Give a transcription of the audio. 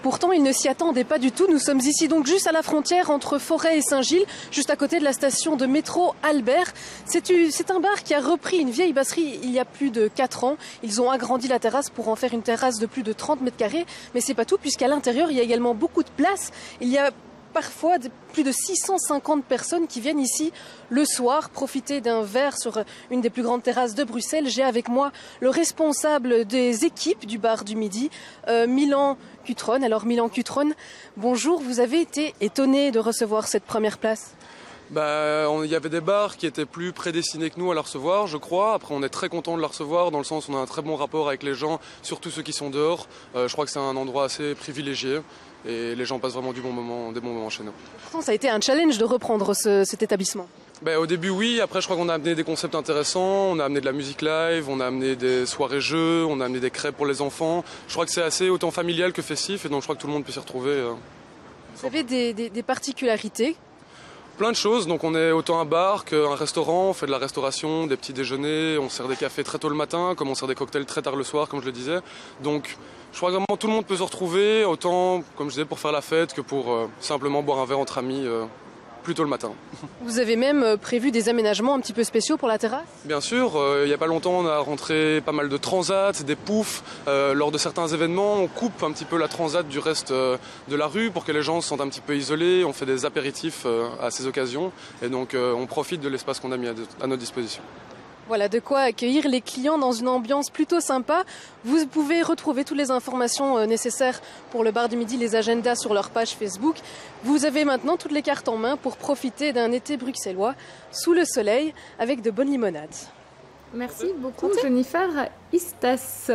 Pourtant, ils ne s'y attendaient pas du tout. Nous sommes ici donc juste à la frontière entre Forêt et Saint-Gilles, juste à côté de la station de métro Albert. C'est un bar qui a repris une vieille brasserie il y a plus de 4 ans. Ils ont agrandi la terrasse pour en faire une terrasse de plus de 30 mètres carrés. Mais c'est pas tout, puisqu'à l'intérieur, il y a également beaucoup de place. Il y a parfois plus de 650 personnes qui viennent ici le soir profiter d'un verre sur une des plus grandes terrasses de Bruxelles. J'ai avec moi le responsable des équipes du bar du Midi, Milan Cutron. Alors Milan Cutron, bonjour, vous avez été étonné de recevoir cette première place? Il y avait des bars qui étaient plus prédestinés que nous à la recevoir, je crois. Après, on est très content de la recevoir dans le sens où on a un très bon rapport avec les gens, surtout ceux qui sont dehors. Je crois que c'est un endroit assez privilégié et les gens passent vraiment des bons moments chez nous. Pourtant, ça a été un challenge de reprendre cet établissement. Au début, oui. Après, je crois qu'on a amené des concepts intéressants. On a amené de la musique live, on a amené des soirées-jeux, on a amené des crêpes pour les enfants. Je crois que c'est assez autant familial que festif et donc je crois que tout le monde peut s'y retrouver. Vous avez des particularités? Plein de choses, donc on est autant un bar qu'un restaurant, on fait de la restauration, des petits déjeuners, on sert des cafés très tôt le matin, comme on sert des cocktails très tard le soir, comme je le disais. Donc je crois que vraiment tout le monde peut se retrouver, autant, comme je disais, pour faire la fête que pour simplement boire un verre entre amis plus tôt le matin. Vous avez même prévu des aménagements un petit peu spéciaux pour la terrasse? Bien sûr, il n'y a pas longtemps on a rentré pas mal de transats, des poufs. Lors de certains événements, on coupe un petit peu la transat du reste de la rue pour que les gens se sentent un petit peu isolés. On fait des apéritifs à ces occasions et donc on profite de l'espace qu'on a mis à notre disposition. Voilà, de quoi accueillir les clients dans une ambiance plutôt sympa. Vous pouvez retrouver toutes les informations nécessaires pour le bar du Midi, les agendas sur leur page Facebook. Vous avez maintenant toutes les cartes en main pour profiter d'un été bruxellois sous le soleil avec de bonnes limonades. Merci beaucoup, Jennifer Istas.